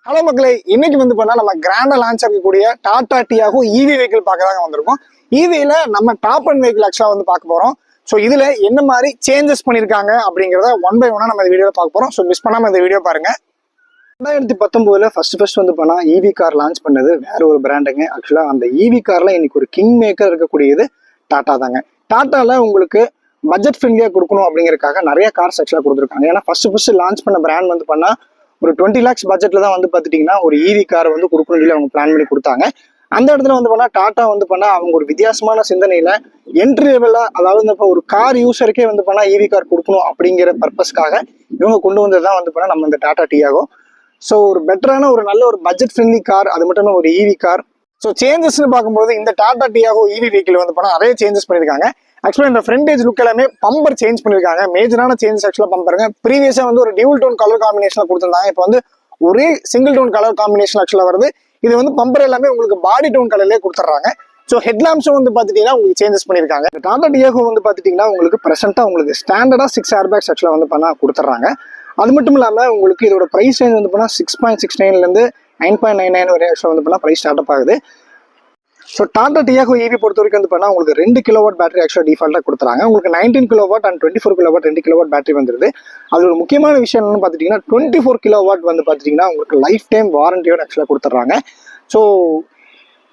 Hello மக்களே, இன்னைக்கு நம்ம கிராண்டா லான்ச் ஆகக்கூடிய டாடா டியாகோ இவி வெஹிக்கிள் பார்க்க வந்திருக்கோம். இவில நம்ம டாப் அண்ட் வெஹிக்கிள் ஆக்சுவலா பார்க்க போறோம். ஸோ இதுல என்ன மாதிரி சேஞ்சஸ் பண்ணிருக்காங்க அப்படிங்கிறத ஒன் பை ஒன்னா நம்ம இந்த வீடியோ பார்க்க போறோம். ஸோ மிஸ் பண்ணாம இந்த வீடியோ பாருங்க. 2019 ஃபர்ஸ்ட் இவி கார் லான்ச் பண்ணது வேற ஒரு பிராண்டுங்க. ஆக்சுவலா அந்த இவி கார்ல இன்னைக்கு ஒரு கிங் மேக்கர் இருக்கக்கூடியது டாடா தாங்க. டாட்டால உங்களுக்கு பட்ஜெட் ஃப்ரெண்ட்லியா கொடுக்கணும் அப்படிங்கறதுக்காக நிறைய கார்ஸ் ஆக்சுவலா கொடுத்துருக்காங்க. ஏன்னா ஃபர்ஸ்ட் லான்ச் பண்ண பிராண்ட் ஒரு 20 lakhs பட்ஜெட்ல தான் பாத்துட்டீங்கன்னா ஒரு இவி கார் கொடுக்கணும் சொல்லி அவங்க பிளான் பண்ணி கொடுத்தாங்க. அந்த இடத்துல டாடா அவங்க ஒரு வித்தியாசமான சிந்தனையில என்ட்ரி லெவலா, அதாவது ஒரு கார் யூசருக்கே இவி கார் கொடுக்கணும் அப்படிங்கிற பர்பஸ்க்காக இவங்க கொண்டு வந்ததுதான் நம்ம இந்த டாடா டியாகோ. ஸோ ஒரு பெட்டரான ஒரு நல்ல ஒரு பட்ஜெட் ஃப்ரெண்ட்லி கார், அது மட்டும் ஒரு இவி கார். ஸோ சேஞ்சஸ்ன்னு பார்க்கும்போது இந்த டாடா டியாகோ இவி வெஹிக்கிள் நிறைய சேஞ்சஸ் பண்ணியிருக்காங்க. ஆக்சுவலா இந்த ஃப்ரண்ட் லுக் எல்லாமே பம்பர் சேஞ்ச் பண்ணிருக்காங்க. மேஜரான சேஞ்சஸ் ஆக்சுவலா பம்பருங்க. ப்ரீவியஸா ஒரு டியூல் டோன் கலர் காம்பினேஷன்ல கொடுத்திருந்தாங்க. இப்போ ஒரே சிங்கிள் டோன் கலர் காம்பினேஷன் ஆக்சுவலா வருது. இது பம்பர் எல்லாமே உங்களுக்கு பாடி டோன் கலர்லேயே கொடுத்துட்றாங்க. ஸோ ஹெட்லாம்ஸும் பாத்துட்டீங்கன்னா உங்களுக்கு சேஞ்சஸ் பண்ணிருக்காங்க. டாடா டியாகோ பாத்துட்டீங்கன்னா உங்களுக்கு பிரசென்ட்டா உங்களுக்கு ஸ்டாண்டர்டா 6 ஏர்பேக்ஸ் ஆக்சுவலா கொடுத்துட்றாங்க. அது மட்டும் இல்லாம உங்களுக்கு இதோட பிரைஸ் ரேஞ்ச் 6.69 இருந்து 9.99 வரை ஆக்சுவலா பிரைஸ் ஸ்டார்ட் அப் ஆகுது. ஸோ டாடா டியாகோ இவி பொறுத்த வரைக்கும் உங்களுக்கு 2 கிலோவாட் பேட்டரி ஆக்சுவலா டிஃபால்ட்டா கொடுத்துறாங்க. உங்களுக்கு 19 kilowatt and 24 kilowatt 2 kilowatt battery வந்துருது. அது ஒரு முக்கியமான விஷயம் என்னன்னு பாத்துட்டீங்கன்னா 24 கிலோவாட் பாத்துட்டீங்கன்னா உங்களுக்கு லைஃப் டைம் வாரண்டியோட ஆக்சுவலா கொடுத்துட்றாங்க. ஸோ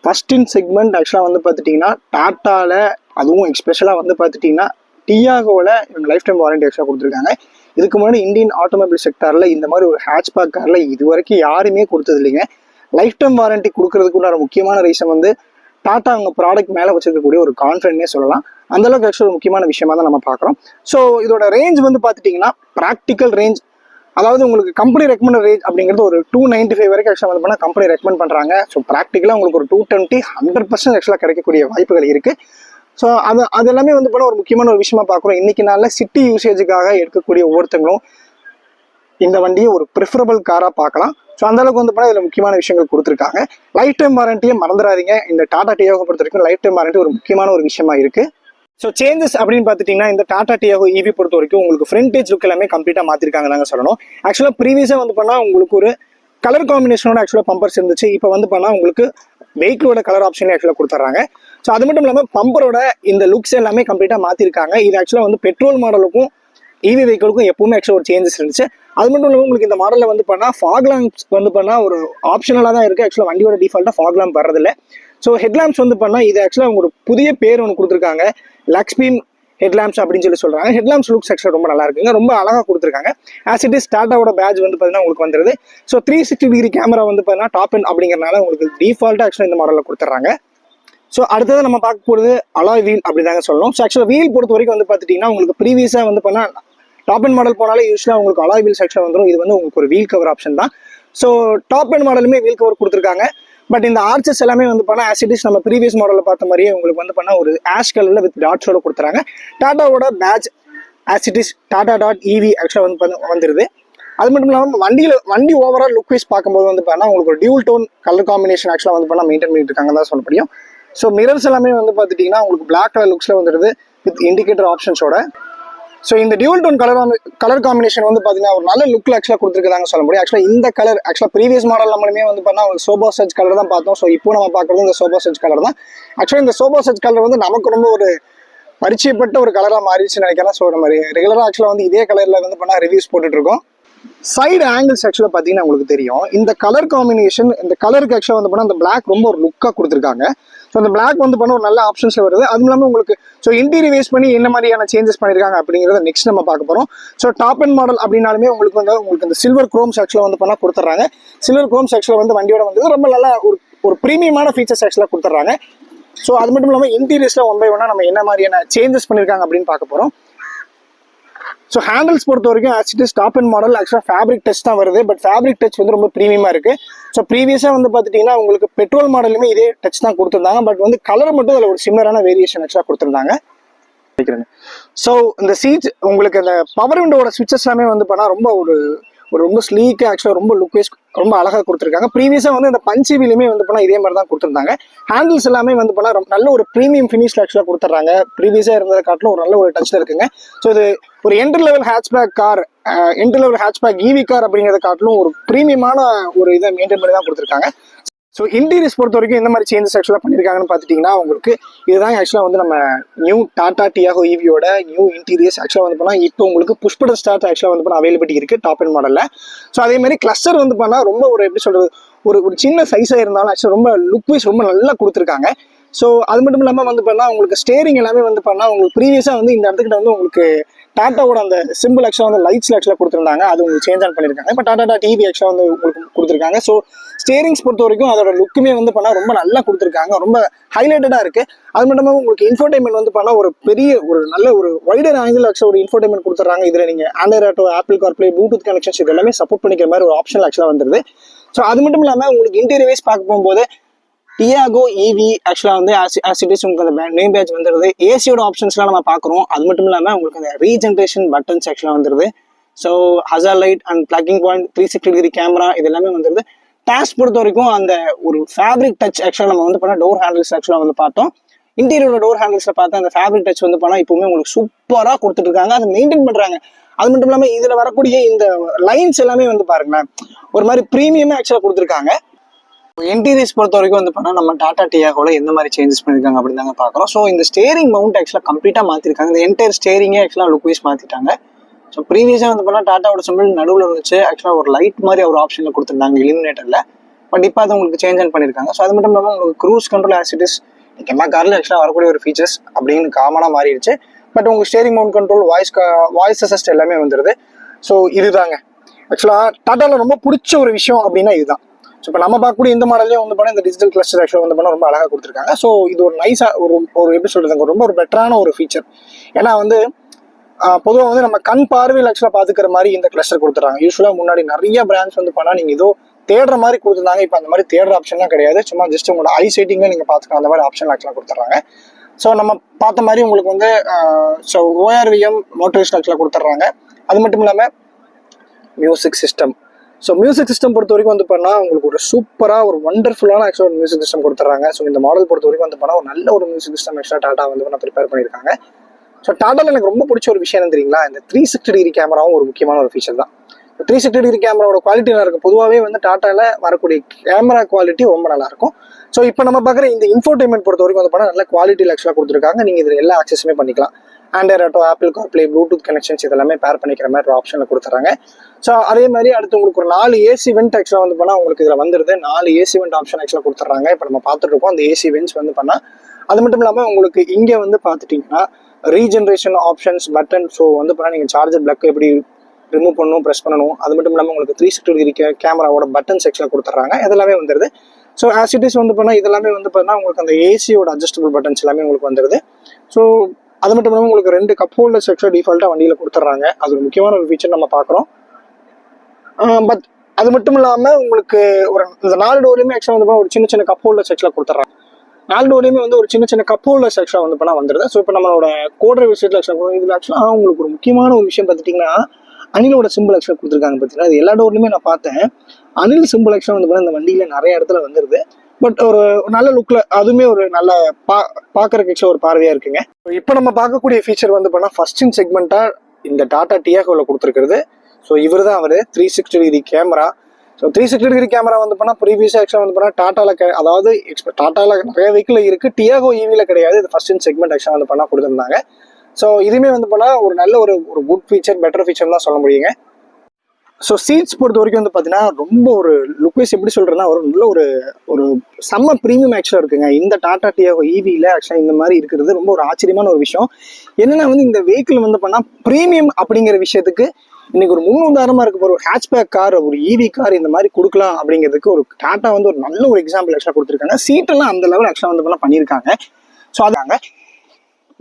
ஃபர்ஸ்ட் இன் செக்மெண்ட் ஆக்சுவலா பாத்துட்டீங்கன்னா டாட்டால, அதுவும் எக்ஸ்பெஷலா பாத்துட்டீங்கன்னா டியாகோல இவங்க லைஃப் டைம் வாரண்டி ஆக்சுவலா கொடுத்துருக்காங்க. இதுக்கு முன்னாடி இந்தியன் ஆட்டோமொபைல் செக்டார்ல இந்த மாதிரி ஒரு ஹேட்ச்பேக் கார்ல இது வரைக்கும் யாருமே கொடுத்தது இல்லைங்க. லைஃப் டைம் வாரண்டி கொடுக்கறதுக்குள்ள முக்கியமான ரீசன் டாட்டா அவங்க ப்ராடக்ட் மேலே வச்சிருக்கக்கூடிய ஒரு கான்ஃபிடென்ட்னே சொல்லலாம். அந்த அளவுக்கு ஆக்சுவலி முக்கியமான விஷயமா தான் நம்ம பார்க்குறோம். ஸோ இதோட ரேஞ்ச் பார்த்துட்டிங்கன்னா ப்ராக்டிக்கல் ரேஞ்ச், அதாவது உங்களுக்கு கம்பெனி ரெக்கமெண்ட் ரேஞ்ச் அப்படிங்கிறது ஒரு 295 வரைக்கும் ஆக்சுவலாக கம்பெனி ரெக்கமெண்ட் பண்ணுறாங்க. ஸோ ப்ராக்டிக்கலாக உங்களுக்கு ஒரு 220 100% ஆக்சுவலாக கிடைக்கக்கூடிய வாய்ப்புகள் இருக்குது. ஸோ அது எல்லாமே ஒரு முக்கியமான ஒரு விஷயமா பார்க்குறோம். இன்னைக்கு நாளில் சிட்டி யூசேஜுக்காக எடுக்கக்கூடிய ஒவ்வொருத்தங்களும் இந்த வண்டியை ஒரு ப்ரிஃபரபிள் காராக பார்க்கலாம். ஸோ அந்த அளவுக்கு இதில் முக்கியமான விஷயங்கள் கொடுத்துருக்காங்க. லைஃப் டைம் வாரண்டியை மறந்துடாதீங்க. இந்த டாடா டியாகோ பொறுத்த வரைக்கும் லைஃப் டைம் வாரண்டி ஒரு முக்கியமான ஒரு விஷயமா இருக்கு. ஸோ சேஞ்சஸ் அப்படின்னு பார்த்துட்டீங்கன்னா இந்த டாடா டியாகோ இவி பொறுத்த வரைக்கும் உங்களுக்கு ஃப்ரண்டேஜ் லுக் எல்லாமே கம்ப்ளீட்டாக மாற்றிருக்காங்க தாங்க சொல்லணும். ஆக்சுவலாக ப்ரீவியஸாக உங்களுக்கு ஒரு கலர் காம்பினேஷனோட ஆக்சுவலாக பம்பர்ஸ் இருந்துச்சு. இப்போ உங்களுக்கு வெஹிக்கிளோட கலர் ஆப்ஷனே ஆக்சுவலாக கொடுத்துட்றாங்க. ஸோ அது மட்டும் இல்லாமல் பம்பரோட இந்த லுக்ஸ் எல்லாமே கம்ப்ளீட்டாக மாற்றிருக்காங்க. இது ஆக்சுவலாக பெட்ரோல் மாடலுக்கும் இவி வெஹிக்கிளுக்கும் எப்பவுமே ஆக்சுவலாக ஒரு சேஞ்சஸ் இருந்துச்சு. அது மட்டும் இல்லாமல் உங்களுக்கு இந்த மாடலில் ஃபாக் லாம்ப்ஸ் ஒரு ஆப்ஷனலாக தான் இருக்குது. ஆக்சுவலாக வண்டியோட டிஃபால்ட்டாக ஃபாக் லாம்ப் வர்றதில்ல. ஸோ ஹெட்லாம்ப்ஸ் இது ஆக்சுவலாக ஒரு புதிய பேர் ஒன்று கொடுத்துருக்காங்க, லக்ஸ் பீம் ஹெட்லாம்ப்ஸ் அப்படின்னு சொல்றாங்க. ஹெட்லாம்ப்ஸ் லுக்ஸ் ஆக்சுவலாக ரொம்ப நல்லா இருக்குங்க, ரொம்ப அழகாக கொடுத்துருக்காங்க. ஆஸ் இட் இஸ் டாட்டாவோட பேட்ச் உங்களுக்கு வந்துருது. So 360 degree camera top end அப்படிங்கிறனால உங்களுக்கு டிஃபால்ட்டாக ஆக்சுவலாக இந்த மாடலில் கொடுத்துட்றாங்க. ஸோ அடுத்தது நம்ம பார்க்க போகிறது அலாய் வீல் அப்படிதாங்க சொல்லணும். ஸோ ஆக்சுவலாக வீல் பொறுத்த வரைக்கும் பார்த்துட்டீங்கன்னா உங்களுக்கு ப்ரீவியஸாக டாப் அண்ட் மாடல் போனாலே யூஸ்வலாக உங்களுக்கு அலாய் வீல் செக்ஷன் வந்துடும். இது உங்களுக்கு ஒரு வீல் கவர் ஆப்ஷன் தான். ஸோ டாப் அண்ட் மாடலுமே வீல் கவர் கொடுத்துருக்காங்க. பட் இந்த ஆர்ச்சஸ் எல்லாமே ஆஸ் இட் இஸ் நம்ம ப்ரீவியஸ் மாடலில் பார்த்த மாதிரியே உங்களுக்கு ஒரு ஆஷ் கலரில் வித் டாட்ஸோட கொடுத்துறாங்க. டாட்டாவோட badge as it is Tata dot EV ஆக்சுவலாக வந்துருது. அது மட்டும் இல்லாமல் வண்டி ஓவரால் லுக் வைஸ் பார்க்கும்போது உங்களுக்கு ஒரு டியூல் டோன் கலர் காம்பினேஷன் ஆக்சுவலாக மெயின்டைன் பண்ணிட்டு இருக்காங்க தான் சொல்ல முடியும். ஸோ மிரர்ஸ் எல்லாமே பார்த்துட்டிங்கன்னா உங்களுக்கு பிளாக் கலர் லுக்ஸில் வந்துடுது வித் இண்டிகேட்டர் ஆப்ஷன்ஸோட. ஸோ இந்த டியூல் டோன் கலர் காம்பினேஷன் பார்த்தீங்கன்னா ஒரு நல்ல லுக்கில் ஆக்சுவலாக கொடுத்துருக்காங்க சொல்ல முடியும். ஆக்சுவலாக இந்த கலர் ஆக்சுவலாக ப்ரீவியஸ் மாடல் நம்மளுமே ஒரு சோபா சர்ச் கலர் தான் பார்த்தோம். ஸோ இப்போ நம்ம பார்க்குறது இந்த சோபா சர்ச் கலர் தான். ஆக்சுவலாக இந்த சோபா சர்ச் கலர் நமக்கு ரொம்ப ஒரு பரிச்சயப்பட்ட ஒரு கலராக மாறிடுச்சுன்னு நினைக்கிறேன். ஸோ நம்ம ரெகுலராக ஆக்சுவலாக இதே கலரில் ரிவ்யூஸ் போட்டுட்டு இருக்கோம். சைடு ஆங்கிள்ஸ் ஆக்சுவலாக பார்த்தீங்கன்னா உங்களுக்கு தெரியும். இந்த கலர் காம்பினேஷன், இந்த கலருக்கு ஆக்சுவலாக அந்த பிளாக் ரொம்ப ஒரு லுக்காக கொடுத்துருக்காங்க. ஸோ அந்த பிளாக் ஒரு நல்ல ஆப்ஷன்ஸ்ல வருது. அதுவும் இல்லாமல் உங்களுக்கு ஸோ இன்டீரியர் வேஸ் பண்ணி என்ன மாதிரியான சேஞ்சஸ் பண்ணியிருக்காங்க அப்படிங்கிறத நெக்ஸ்ட் நம்ம பார்க்க போகிறோம். ஸோ டாப் அண்ட் மாடல் அப்படின்னாலுமே உங்களுக்கு இந்த சில்வர் குரோம்ஸ் ஆக்சுவலாக கொடுத்துட்றாங்க. சில்வர் குரோம்ஸ் ஆக்சுவலாக வண்டியோட ரொம்ப நல்லா ஒரு ப்ரீமியமான ஃபீச்சர்ஸ் ஆக்சுவலாக கொடுத்துட்றாங்க. ஸோ அது மட்டும் இல்லாமல் இன்டீரியர்ஸ்ல ஒன் பை ஒன்னா நம்ம என்ன மாதிரியான சேஞ்சஸ் பண்ணியிருக்காங்க அப்படின்னு பார்க்க போகிறோம். ஸோ ஹேண்டில்ஸ் பொறுத்த வரைக்கும் as it is top and model ஆக்சுவலாக ஃபேப்ரிக் டச் தான் வருது. பட் ஃபேப்ரிக் டச் ரொம்ப ப்ரீமியமாக இருக்கு. ஸோ ப்ரீவியஸாக பார்த்துட்டிங்கன்னா உங்களுக்கு பெட்ரோல் மாடலுமே இதே டச் தான் கொடுத்துருந்தாங்க. பட் கலர் மட்டும் அதில் ஒரு சிமிலரான வேரியேஷன் ஆக்சுவலாக கொடுத்துருந்தாங்க. ஸோ இந்த சீட்ஸ் உங்களுக்கு இந்த பவர் விண்டோட சுவிச்சஸ் எல்லாமே ரொம்ப ஒரு ரொம்ப ஸ்லீக்காக ஆக்சுவலாக ரொம்ப லுக் வைஸ் ரொம்ப அழகாக கொடுத்துருக்காங்க. ப்ரீவியஸாக வந்து இந்த பஞ்சிவிலுமே வந்து பண்ணால் இதே மாதிரி தான் கொடுத்துருந்தாங்க. ஹேண்டில்ஸ் எல்லாமே வந்து பண்ணால் நல்ல ஒரு ப்ரீமியம் ஃபினிஷில் ஆக்சுவலாக கொடுத்துட்றாங்க. ப்ரீவியஸாக இருந்ததை காட்டிலும் ஒரு நல்ல ஒரு டச்சில் இருக்குங்க. ஸோ இது ஒரு entry level hatchback car, entry level hatchback EV car அப்படிங்கிறத காட்டிலும் ஒரு ப்ரீமியமான ஒரு இதை மெயின்டைன் பண்ணி தான் கொடுத்துருக்காங்க. ஸோ இன்டீரியர்ஸ் பொறுத்த வரைக்கும் எந்த மாதிரி சேஞ்சஸ் ஆக்சுவலாக பண்ணியிருக்காங்கன்னு பார்த்துட்டிங்கன்னா உங்களுக்கு இதுதான் ஆக்சுவலாக வந்து நம்ம நியூ டாடா டியாகோ ஈவியோட நியூ இன்டீரியர்ஸ். ஆக்சுவலாக வந்து பண்ணால் இப்போ உங்களுக்கு புஷ் பட்டன் ஸ்டார்ட் ஆக்சுவலாக வந்து பண்ணால் அவைலபிலிட்டி இருக்குது டாப் அண்ட் மாடலில். ஸோ அதே மாதிரி கிளஸ்டர் வந்து பண்ணால் ரொம்ப ஒரு எப்படி சொல்கிறது ஒரு சின்ன சைஸாக இருந்தாலும் ஆக்சுவலாக ரொம்ப லுக் வைஸ் ரொம்ப நல்லா கொடுத்துருக்காங்க. ஸோ அது மட்டும் இல்லாமல் வந்து பண்ணால் உங்களுக்கு ஸ்டேரிங் எல்லாமே வந்து பண்ணால் உங்களுக்கு ப்ரீவியஸாக வந்து இந்த இடத்துக்கிட்ட வந்து உங்களுக்கு டாட்டாவோட அந்த சிம்பிள் ஆக்சுவலாக வந்து லைட்ஸில் ஆக்சுவலாக கொடுத்துருந்தாங்க. அது உங்களுக்கு சேஞ்ச் ஆன் பண்ணியிருக்காங்க. இப்போ டாடா டிவி ஆக்சுவலாக வந்து உங்களுக்கு கொடுத்துருக்காங்க. ஸோ ஸ்டேரிங்ஸ் பொறுத்த வரைக்கும் அதோட லுக்குமே வந்து பண்ணால் ரொம்ப நல்லா கொடுத்துருக்காங்க. ரொம்ப ஹைலைட்டடாக இருக்குது. அது மட்டும் இல்லாமல் உங்களுக்கு இன்ஃபோர்டைன்மெண்ட் வந்து பண்ணால் ஒரு பெரிய ஒரு நல்ல ஒரு வைடர் ஆங்கிள் ஆக்சுவலாக ஒரு இன்ஃபோர்டைன்மெண்ட் கொடுத்துட்றாங்க. இதில் நீங்கள் Android auto, apple CarPlay, Bluetooth connections இது எல்லாமே சப்போர்ட் பண்ணிக்கிற மாதிரி ஒரு ஆப்ஷன் ஆக்சுவலாக வந்துருது. ஸோ அது மட்டும் இல்லாமல் உங்களுக்கு இன்டீரியர் வைஸ் பார்க்க போகும்போது டியாகோ ஈவி ஆக்சுவலாக வந்து ஆசிட்டிஸ் உங்களுக்கு அந்த நேம் பேஜ் வந்துடுது. ஏசியோட ஆப்ஷன்ஸ்லாம் நம்ம பார்க்குறோம். அது மட்டும் இல்லாமல் உங்களுக்கு அந்த ரீஜென்ரேஷன் பட்டன்ஸ் ஆக்சுவலாக வந்துடுது. So ஹசார் light and plucking point, 360 degree camera இது எல்லாமே வந்துடுது. டேஷ் பொறுத்த வரைக்கும் அந்த ஒரு ஃபேப்ரிக் டச் ஆக்சுவலாக நம்ம வந்து பண்ணால் டோர் ஹேண்டில்ஸ் ஆக்சுவலாக வந்து பார்த்தோம். இன்டீரியரோட டோர் ஹேண்டில்ஸில் பார்த்தா அந்த ஃபேப்ரிக் டச் வந்து பண்ணால் இப்போவுமே உங்களுக்கு சூப்பராக கொடுத்துட்டு இருக்காங்க. அதை மெயின்டைன் பண்ணுறாங்க. அது மட்டும் இல்லாமல் இதில் வரக்கூடிய இந்த லைன்ஸ் எல்லாமே வந்து பாருங்களேன் ஒரு மாதிரி ப்ரீமியமாக ஆக்சுவலாக கொடுத்துருக்காங்க. இன்டீரியர்ஸ் பொறுத்த வரைக்கும் வந்து பண்ணால் நம்ம டாடா டியாகோல எந்த மாதிரி சேஞ்சஸ் பண்ணியிருக்காங்க அப்படின்னு தாங்க பார்க்குறோம். ஸோ இந்த ஸ்டேரிங் மவுண்ட் ஆக்சுவலாக கம்ப்ளீட்டாக மாற்றிருக்காங்க. இந்த என்டையர் ஸ்டேரிங்கே ஆக்சுவலாக லுக் வைஸ் மாற்றிட்டாங்க. ஸோ ப்ரீவியஸாக வந்து பண்ணால் டாட்டாவோட சிம்பிள் நடுவில் இருந்துச்சு. ஆக்சுவலாக ஒரு லைட் மாதிரி ஒரு ஆப்ஷனில் கொடுத்துருந்தாங்க இலிமினேட்டரில். பட் இப்போ அது உங்களுக்கு சேஞ்ச் ஆன் பண்ணியிருக்காங்க. ஸோ அது மட்டும் இல்லாமல் உங்களுக்கு க்ரூஸ் கண்ட்ரோல் ஆசிட்டிஸ் எல்லா காரில் ஆக்சுவலாக வரக்கூடிய ஒரு ஃபீச்சர்ஸ் அப்படின்னு காமனாக மாறிடுச்சு. பட் உங்களுக்கு steering mount control, voice assist எல்லாமே வந்துடுது. ஸோ இதுதாங்க ஆக்சுவலாக டாட்டாவில் ரொம்ப பிடிச்ச ஒரு விஷயம் அப்படின்னா இதுதான். ஸோ இப்போ நம்ம பார்க்கக்கூடிய இந்த மாடலே வந்து பண்ணால் இந்த டிஜிட்டல் கிளஸ்டர் ஆக்சுவலாக வந்து பண்ணால் ரொம்ப அழகாக கொடுத்துருக்காங்க. ஸோ இது ஒரு நைஸாக ஒரு எப்படி சொல்கிறதுங்க ரொம்ப ஒரு பெட்டரான ஒரு ஃபீச்சர். ஏன்னா வந்து பொதுவாக வந்து நம்ம கண் பார்வையில் ஆக்சுவலாக பார்த்துக்கிற மாதிரி இந்த கிளஸ்டர் கொடுத்துறாங்க. யூஸ்வலாக முன்னாடி நிறைய பிராண்ட்ஸ் வந்து பண்ணால் நீங்கள் ஏதோ தேடுற மாதிரி கொடுத்துருந்தாங்க. இப்போ அந்த மாதிரி தேடுற ஆப்ஷன்லாம் கிடையாது. சும்மா ஜஸ்ட் உங்களோட ஐ செட்டிங்கில் நீங்கள் பார்த்துக்கலாம் அந்த மாதிரி ஆப்ஷன் ஆக்சுவலாக கொடுத்துட்றாங்க. ஸோ நம்ம பார்த்த மாதிரி உங்களுக்கு வந்து ஸோ ஓஆர்விஎம் மோட்டரைஸ்ட் ஆக்சுவலாக கொடுத்துட்றாங்க. அது மட்டும் இல்லாமல் music system. So music system பொறுத்த வரைக்கும் வந்து பண்ணால் உங்களுக்கு ஒரு சூப்பராக ஒரு வண்டர்ஃபுல்லான ஆக்சுவலாக ஒரு மியூசிக் சிஸ்டம் கொடுத்துட்றாங்க. ஸோ இந்த மாடல் பொறுத்த வரைக்கும் வந்து பண்ணால் ஒரு நல்ல ஒரு மியூசிக் சிஸ்டம் ஆக்சுவலாக டாடா வந்து பண்ண ப்ரிப்பேர் பண்ணியிருக்காங்க. ஸோ டாடாவில் எனக்கு ரொம்ப பிடிச்ச ஒரு விஷயம் என்ன தெரியுங்களா, இந்த 360 டிகிரி கேமராவும் ஒரு முக்கியமான ஒரு ஃபீச்சர் தான். 360 டிகிரி கேமராவோட குவாலிட்டி நல்லா இருக்கும். பொதுவாகவே வந்து டாட்டாவில் வரக்கூடிய கேமரா குவாலிட்டி ரொம்ப நல்லா இருக்கும். ஸோ இப்போ நம்ம பார்க்குற இந்த இன்ஃபோர்டைன்மெண்ட் பொறுத்த வரைக்கும் வந்து பண்ணால் நல்ல குவாலிட்டியில் ஆக்சுவலாக கொடுத்துருக்காங்க. நீங்கள் இதில் எல்லா ஆக்சஸுமே பண்ணிக்கலாம். Android auto, apple CarPlay, Bluetooth connections இதெல்லாமே பேர் பண்ணிக்கிற மாதிரி ஒரு ஆப்ஷனில் கொடுத்துறாங்க. ஸோ அதே மாதிரி அடுத்து உங்களுக்கு ஒரு 4 ஏசி வெண்ட் ஆக்சுவலாக வந்து பண்ணால் உங்களுக்கு இதில் வந்துடுது. 4 ஏசி வெண்ட் ஆப்ஷன் ஆக்சுவலாக கொடுத்துட்றாங்க. இப்போ நம்ம பார்த்துட்டு இருக்கோம் அந்த ஏசி வெண்ட்ஸ் வந்து பண்ணால். அது மட்டும் இல்லாமல் உங்களுக்கு இங்கே வந்து பார்த்துட்டிங்கன்னா ரீஜென்ரேஷன் ஆப்ஷன்ஸ் பட்டன். ஸோ வந்து பண்ணால் நீங்கள் சார்ஜர் பிளக் எப்படி ரிமூவ் பண்ணணும், ப்ரெஸ் பண்ணணும். அது மட்டும் இல்லாமல் உங்களுக்கு 360 டிகிரி கேமராவோட பட்டன் செக்ஷனில் கொடுத்துட்றாங்க. இதெல்லாமே வந்துடுது. ஸோ ஆசிட்டிஸ் வந்து பண்ணால் இதெல்லாமே வந்து பண்ணால் உங்களுக்கு அந்த ஏசியோட அட்ஜஸ்டபிள் பட்டன்ஸ் எல்லாமே உங்களுக்கு வந்துடுது. ஸோ அது மட்டும் இல்லாமல் உங்களுக்கு 2 கப் ஹோல்டர் செக்ஷன் டிஃபால்ட்டாக வண்டியில் கொடுத்துட்றாங்க. அது ஒரு முக்கியமான ஒரு ஃபீச்சர் நம்ம பார்க்குறோம். பட் அது மட்டும் இல்லாமல் உங்களுக்கு ஒரு இந்த 4 டோர்லையுமே ஆக்சுவலாக வந்து ஒரு சின்ன சின்ன கப் ஹோல்டர் செக்ஷனில் கொடுத்துட்றாங்க. 4 டோர்லையுமே வந்து ஒரு சின்ன சின்ன கப் ஹோல்டர் செக்ஷன் வந்து பண்ணால் வந்துடுது. ஸோ இப்போ நம்மளோட கோட்ரை விஷயத்தில் ஆக்சுவலாக இதில் ஆக்சுவலாக உங்களுக்கு ஒரு முக்கியமான ஒரு விஷயம் பார்த்துட்டிங்கன்னா அனிலோட சிம்பிள் ஆக்சுவலாக கொடுத்துருக்காங்க. பார்த்தீங்கன்னா அது எல்லா டோர்லையுமே நான் பார்த்தேன். அனில் சிம்பிள் ஆக்சுவலாக வந்து இந்த வண்டியில் நிறைய இடத்துல வந்துடுது. பட் ஒரு நல்ல லுக்கில் அதுவுமே ஒரு நல்ல பார்க்குறக்கு ஒரு பார்வையாக இருக்குங்க. இப்போ நம்ம பார்க்கக்கூடிய ஃபீச்சர் வந்து பண்ணால் ஃபர்ஸ்ட் இன் செக்மெண்ட்டாக இந்த டாடா டியாகோவில் கொடுத்துருக்கிறது. ஸோ இவர் தான் அவர் 360 degree camera. So 360 degree camera வந்து பண்ணால் ப்ரீவியஸாக ஆக்சுவலாக வந்து பண்ணால் டாட்டாவில் அதாவது டாட்டாவில் நிறைய வெஹிக்கிள் இருக்குது, டியாகோ ஈவியில் கிடையாது. இது ஃபர்ஸ்ட் இன் செக்மெண்ட் ஆக்சுவலாக வந்து பண்ணால் கொடுத்துருந்தாங்க. ஸோ இதுவுமே வந்து பண்ணால் ஒரு நல்ல ஒரு குட் ஃபீச்சர், பெட்டர் ஃபீச்சர் தான் சொல்ல முடியுங்க. ஸோ சீட்ஸ் பொறுத்த வரைக்கும் வந்து பார்த்தீங்கன்னா ரொம்ப ஒரு லுக் வைஸ் எப்படி சொல்கிறேன்னா ஒரு நல்ல ஒரு செம்ம ப்ரீமியம் ஆக்சுவலாக இருக்குங்க. இந்த டாடா டியாகோ ஈவியில் ஆக்சுவலாக இந்த மாதிரி இருக்கிறது ரொம்ப ஒரு ஆச்சரியமான ஒரு விஷயம். என்னென்னா வந்து இந்த வெஹிக்கிள் வந்து பண்ணால் ப்ரீமியம் அப்படிங்கிற விஷயத்துக்கு இன்னைக்கு ஒரு முன்னுதாரணமாக இருக்க போகிற ஒரு ஹேட்ச்பேக் கார், ஒரு ஈவி கார் இந்த மாதிரி கொடுக்கலாம் அப்படிங்கிறதுக்கு ஒரு டாட்டா வந்து ஒரு நல்ல ஒரு எக்ஸாம்பிள் ஆக்சுவலாக கொடுத்துருக்காங்க. சீட்டெல்லாம் அந்த லெவல் ஆக்சுவலாக வந்து பண்ணியிருக்காங்க. ஸோ அதாங்க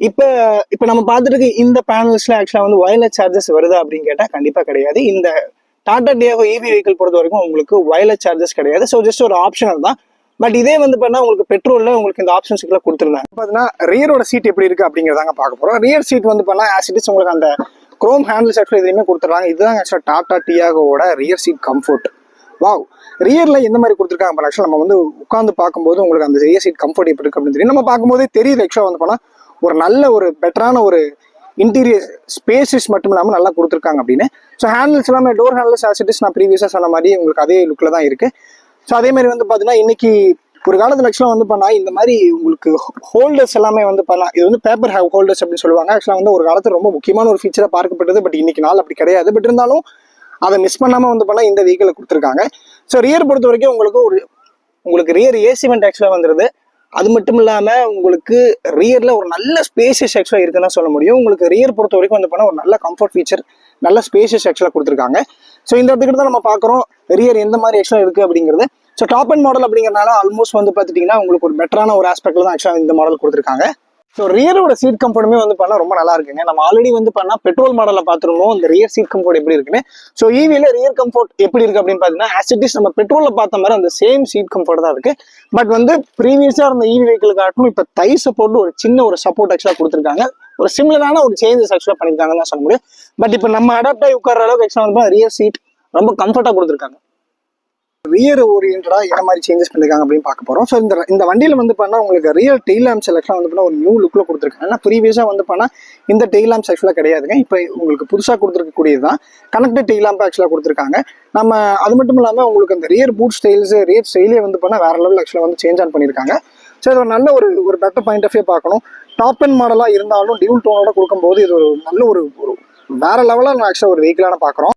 இப்போ நம்ம பார்த்துட்டு இந்த பேனல்ஸ்ல ஆக்சுவலாக வந்து வயர்லெஸ் சார்ஜஸ் வருதா அப்படின்னு கேட்டால் கண்டிப்பாக கிடையாது. இந்த டாடா டியாகோ ஈவி வெஹிக்கிள் பொறுத்த வரைக்கும் உங்களுக்கு வயர்லெஸ் சார்ஜஸ் கிடையாது. ஸோ ஜஸ்ட் ஒரு ஆப்ஷனல் தான். பட் இதே வந்து பண்ணால் உங்களுக்கு பெட்ரோலில் உங்களுக்கு இந்த ஆப்ஷன்ஸ்க்குலாம் கொடுத்துருந்தாங்க. பார்த்தீங்கன்னா ரியரோட சீட் எப்படி இருக்குது அப்படிங்கிறதாங்க பார்க்க போகிறோம். ரியர் சீட் வந்து பண்ணால் ஆசிட்டிஸ் உங்களுக்கு அந்த குரோம் ஹேண்டில்ஸ் ஆக்சுவலாக எதுவுமே கொடுத்துட்றாங்க. இதுதான் ஆக்சுவலாக டாடா டியாகோவோட ரியர் சீட் கம்ஃபர்ட். வாவ், ரியரில் எந்த மாதிரி கொடுத்துருக்காங்க ஆக்சுவலாக நம்ம வந்து உட்காந்து பார்க்கும்போது உங்களுக்கு அந்த ரியர் சீட் கம்ஃபர்ட் எப்படி இருக்கு அப்படின்னு தெரியும். நம்ம பார்க்கும்போதே தெரியுது ஆக்சுவலாக வந்து போனால் ஒரு நல்ல ஒரு பெட்டரான ஒரு இன்டீரியர் ஸ்பேசஸ் மட்டும் இல்லாமல் நல்லா கொடுத்துருக்காங்க அப்படின்னு. ஸோ ஹேண்டில்ஸ் எல்லாமே டோர் ஹேண்டில்ஸ் ஆசிட்டிஸ் நான் ப்ரீவியஸாக சொன்ன மாதிரி உங்களுக்கு அதே லுக்கில் தான் இருக்குது. ஸோ அதே மாதிரி வந்து பார்த்தீங்கன்னா இன்னைக்கு ஒரு காலத்தில் ஆக்சுவலாக வந்து பண்ணால் இந்த மாதிரி உங்களுக்கு ஹோல்டர்ஸ் எல்லாமே வந்து பண்ணலாம். இது வந்து பேப்பர் ஹோல்டர்ஸ் அப்படின்னு சொல்லுவாங்க. ஆக்சுவலாக வந்து ஒரு காலத்தில் ரொம்ப முக்கியமான ஒரு ஃபீச்சராக பார்க்கப்பட்டது. பட் இன்னைக்கு நாள் அப்படி கிடையாது. பட் இருந்தாலும் அதை மிஸ் பண்ணாமல் வந்து பண்ணால் இந்த வெஹிக்கிளை கொடுத்துருக்காங்க. ஸோ ரியர் பொறுத்த வரைக்கும் உங்களுக்கு ரியர் ஏசி வெண்ட் ஆக்சுவலாக வந்துடுது. அது மட்டும் இல்லாமல் உங்களுக்கு ரியரில் ஒரு நல்ல ஸ்பேசஸ் ஆக்சுவலாக இருக்குன்னு சொல்ல முடியும். உங்களுக்கு ரியர் பொறுத்த வரைக்கும் வந்து பண்ணால் ஒரு நல்ல கம்ஃபர்ட் ஃபீச்சர், நல்ல ஸ்பேசஸ் ஆக்சுவலாக கொடுத்துருக்காங்க. ஸோ இந்த இடத்துக்கிட்ட தான் நம்ம பார்க்குறோம் ரியர் எந்த மாதிரி ஆக்சுவலாக இருக்குது அப்படிங்கிறது. ஸோ டாப் அண்ட் மாடல் அப்படிங்கிறனால ஆல்மோஸ்ட் வந்து பார்த்துட்டிங்கன்னா உங்களுக்கு ஒரு பெட்டரான ஒரு ஆஸ்பெக்ட்ல தான் ஆக்சுவலாக இந்த மாடல் கொடுத்துருக்காங்க. ஸோ ரியரோட சீட் கம்ஃபர்ட்டுமே வந்து பண்ணால் ரொம்ப நல்லா இருக்குங்க. நம்ம ஆல்ரெடி வந்து பண்ணால் பெட்ரோல் மாடலில் பார்த்துருந்தோம் இந்த ரியர் சீட் கம்ஃபர்ட் எப்படி இருக்குன்னு. ஸோ ஈவியில் ரியர் கம்ஃபர்ட் எப்படி இருக்குது அப்படின்னு பார்த்தீங்கன்னா ஆஸ் இட் இஸ் நம்ம பெட்ரோலில் பார்த்த மாதிரி அந்த சேம் சீட் கம்ஃபர்ட் தான் இருக்குது. பட் வந்து ப்ரீவியஸாக இருந்த ஈவி வெஹிக்கிள் காட்டும் இப்போ தை சப்போர்ட் ஒரு சின்ன ஒரு சப்போர்ட் ஆக்சுவலாக கொடுத்துருக்காங்க. ஒரு சிமிலரான ஒரு சேஞ்சஸ் ஆக்சுவலாக பண்ணியிருக்காங்கன்னு தான் சொல்ல முடியும். பட் இப்போ நம்ம அடாப்ட் ஆகி உட்கார அளவுக்கு ஆக்சுவலாக வந்து ரியர் சீட் ரொம்ப கம்ஃபர்ட்டாக கொடுத்துருக்காங்க. ரியர் ஓரியன்டா என்ன மாதிரி சேஞ்சஸ் பண்ணிருக்காங்க அப்படின்னு பார்க்க போறோம். ஸோ இந்த வண்டியில வந்து பண்ணா உங்களுக்கு ரியல் டெயில் லேம்ப் செலக்ஷன் வந்து பண்ணா ஒரு நியூ லுக்ல கொடுத்துருக்காங்க. ஏன்னா ப்ரீவியஸா வந்து பண்ணா இந்த டெயில் லேம்ப்ஸ் ஆக்சுவலா கிடையாதுங்க. இப்போ உங்களுக்கு புதுசாக கொடுத்துருக்கக்கூடியதுதான் கனெக்டட் டெயில் லேம்ப் ஆக்சுவலா கொடுத்துருக்காங்க. நம்ம அது மட்டும் இல்லாமல் உங்களுக்கு அந்த ரியர் பூட் ஸ்டைல்ஸ் ரியர் ஸ்டைலே வந்து பண்ணா வேற லெவல் ஆக்சுவலா வந்து சேஞ்ச் ஆன் பண்ணியிருக்காங்க. ஸோ இது ஒரு நல்ல ஒரு பெட்டர் பாயிண்ட் ஆஃப் வியூ பார்க்கணும். டாப் அண்ட் மாடலா இருந்தாலும் டியூல் டோனோட கொடுக்கும்போது இது ஒரு நல்ல ஒரு வேற லெவலாக ஆக்சுவலா ஒரு வெஹிக்கிளான பார்க்குறோம்.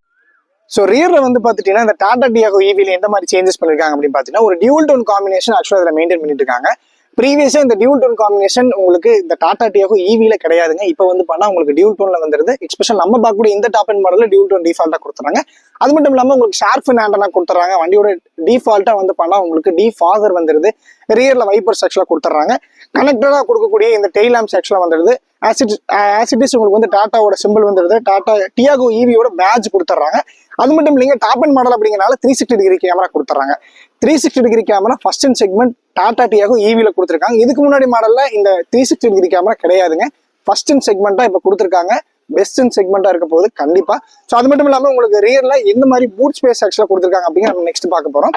ஸோ ரியரில் வந்து பார்த்துட்டீங்கன்னா இந்த டாடா டியாகோ ஈவியில் எந்த மாதிரி சேஞ்சஸ் பண்ணியிருக்காங்க அப்படின்னு பார்த்தீங்கன்னா ஒரு டியூல் டோன் காம்பினேஷன் ஆக்சுவலாக இதில் மெயின்டைன் பண்ணிட்டு இருக்காங்க. ப்ரீவியஸாக இந்த டியூல் டோன் காம்பினேஷன் உங்களுக்கு இந்த டாடா டியாகோ ஈவியில் கிடையாதுங்க. இப்போ வந்து பண்ணால் உங்களுக்கு டியூல் டோனில் வந்துருது. எக்ஸ்பெஷல் நம்ம பார்க்கக்கூடிய இந்த டாப் அண்ட் மாடலில் டியூல் டோன் டிஃபால்ட்டாக கொடுத்துறாங்க. அது மட்டும் இல்லாமல் உங்களுக்கு ஷார்ஃபின் ஆண்டனா கொடுத்துறாங்க. வண்டியோட டிஃபால்ட்டாக வந்து பண்ணால் உங்களுக்கு டிஃபாகர் வந்துருது. ரியரில் வைப்பர்ஸ் ஆக்சுவலாக கொடுத்துட்றாங்க. கனெக்டடாக கொடுக்கக்கூடிய இந்த டெயில் லேம்ப்ஸ் ஆக்சுவலாக வந்துடுது. ஆசிட்டிஸ் உங்களுக்கு வந்து டாட்டாவோட சிம்பிள் வந்துடுது. டாடா டியாகோ ஈவியோட பேட்ச் கொடுத்துட்றாங்க. அது மட்டும் இல்லைங்க, டாப் அண்ட் மாடல் அப்படிங்கிறனால 360 டிகிரி கேமரா கொடுத்துறாங்க. 360 degree camera first and segment Tata Tiago ஈவியில் கொடுத்துருக்காங்க. இதுக்கு முன்னாடி மாடலில் இந்த 360 டிகிரி கேமரா கிடையாதுங்க. ஃபர்ஸ்ட் அண்ட் செக்மெண்ட்டாக இப்போ கொடுத்துருக்காங்க. பெஸ்ட் அண்ட் செக்மெண்ட்டாக இருக்க போகுது கண்டிப்பாக. ஸோ அது மட்டும் இல்லாமல் உங்களுக்கு ரியரில் எந்த மாதிரி பூட் ஸ்பேஸ் ஆக்சுவலாக கொடுத்துருக்காங்க அப்படிங்கிற நம்ம நெக்ஸ்ட் பார்க்க போகிறோம்.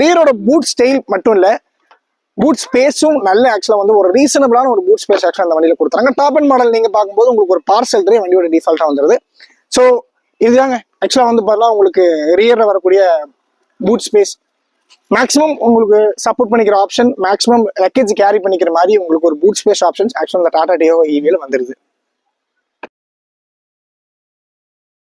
ரியரோட பூட் ஸ்டைல் மட்டும் இல்லை, பூட் ஸ்பேஸும் நல்ல ஆக்சுவலாக வந்து ஒரு ரீசனபிளான ஒரு பூட் ஸ்பேஸ் ஆக்சுவலாக அந்த வண்டியில் கொடுத்துறாங்க. டாப் அண்ட் மாடல் நீங்கள் பார்க்கும்போது உங்களுக்கு ஒரு பார்சல் ட்ரே வண்டியோட டிஃபால்ட்டாக வந்துடுது. ஸோ இதுதாங்க ஆக்சுவலாக வந்து பார்த்தா உங்களுக்கு ரியரில் வரக்கூடிய பூட் ஸ்பேஸ். மேக்ஸிமம் உங்களுக்கு சப்போர்ட் பண்ணிக்கிற ஆப்ஷன், மேக்ஸிமம் லக்கேஜ் கேரி பண்ணிக்கிற மாதிரி உங்களுக்கு ஒரு பூட் ஸ்பேஸ் ஆப்ஷன்ஸ் ஆக்சுவலாக இந்த டாடா டியாகோ ஈவியில் வந்துருது.